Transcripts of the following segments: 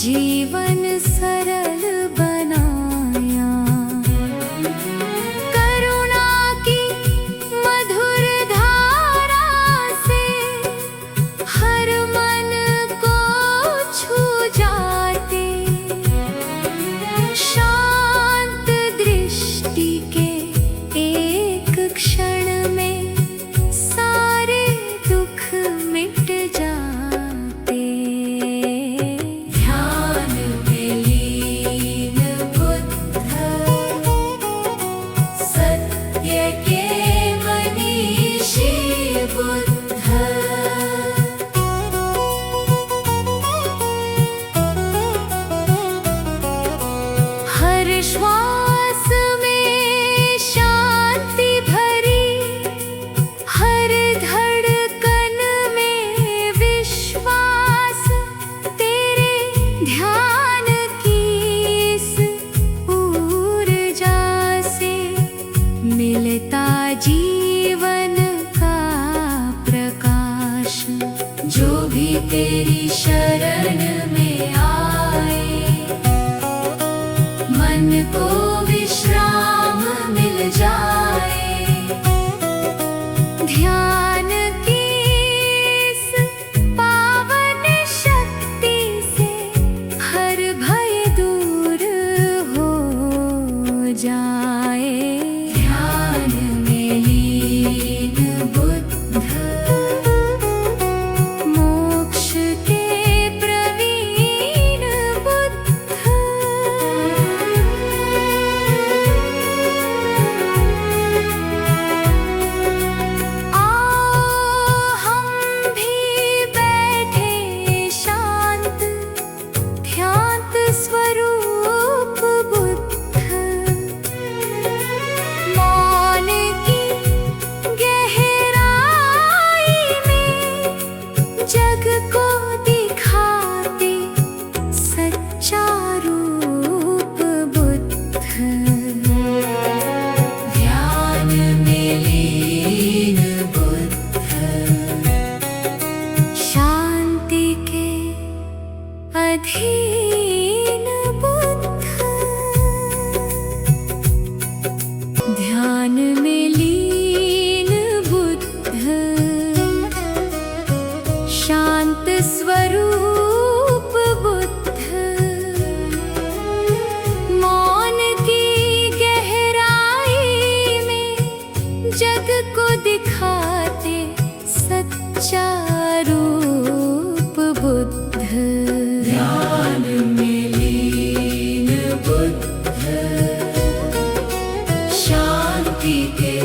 जीवन सरल बनाया। करुणा की मधुर धारा से हर मन को छू जाते। शांत दृष्टि के एक क्षण में सारे दुख मिट जाते। ध्यान में लीन बुद्ध सत्य के मनीषी बुद्ध। हर श्वास में शांति भरी, हर धड़कन में विश्वास। तेरे ध्यान की इस ऊर्जा से मिलता जीवन का प्रकाश। जो भी तेरी शरण में आए मन को विश्राम मिल जाए। ध्यान की इस पावन शक्ति से हर भय दूर हो जाए। ध्यान में लीन बुद्ध मोक्ष के प्रवीण बुद्ध। आओ हम भी बैठे शांत ध्यान स्वरूप बुद्ध। मौन की गहराई में जग को दिखाते सच्चा रूप बुद्ध। ध्यान में लीन बुद्ध शांति के अधीन बुद्ध। ध्यान में लीन बुद्ध शांत स्वरूप बुद्ध। मौन की गहराई में जग को दिखाते सच्चा रूप बुद्ध। ध्यान में लीन बुद्ध शांति के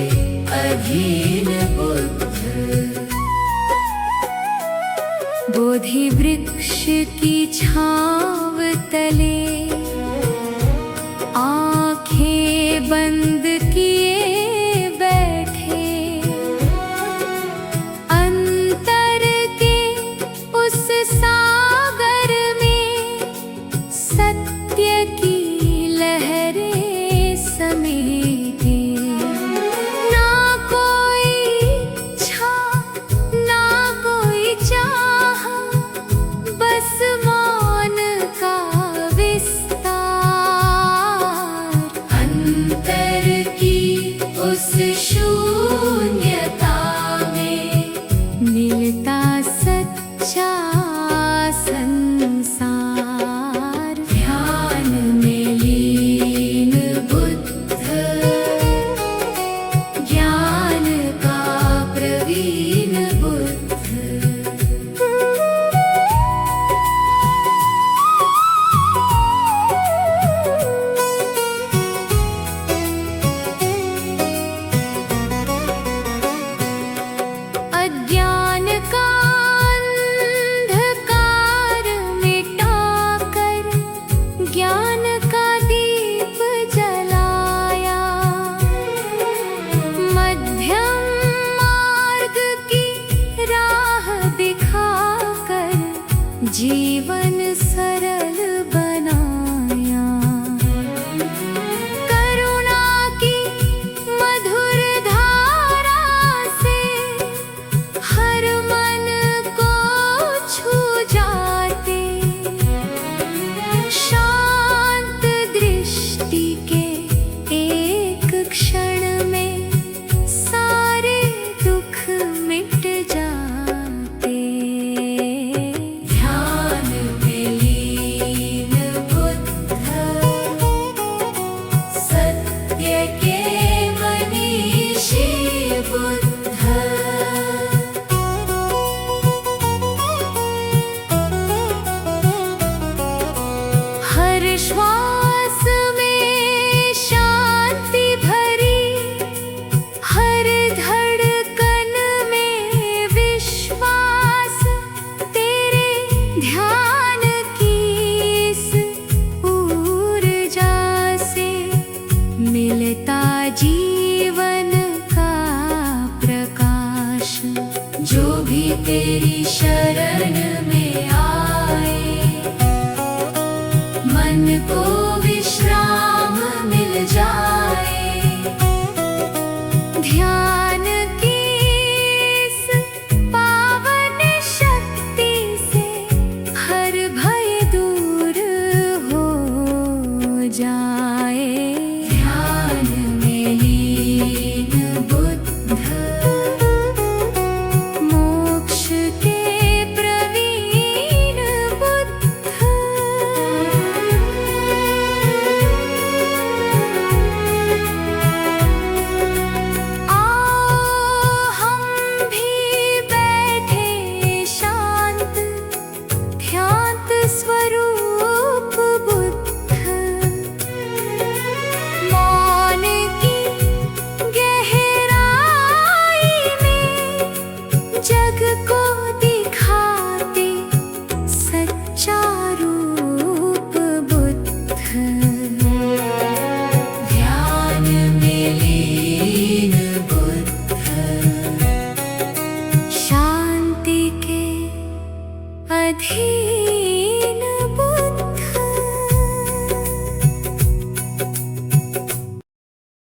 अधीन बुद्ध। बोधि वृक्ष की छांव तले आंखें बंद किए बैठे। अंतर के उस सागर में सत्य की लहरें समेटे। ना कोई इच्छा ना कोई चाह, बस मौन का विस्तार। अंतर की उस शून्यता में मिलता सच्चा संसार। ध्यान में लीन बुद्ध ज्ञान का प्रवीण बुद्ध। के मनीषी बुद्ध। हर श्वास में शांति भरी, हर धड़कन में विश्वास, तेरे ध्यान की इस ऊर्जा से मिलता जीवन का प्रकाश। जो भी तेरी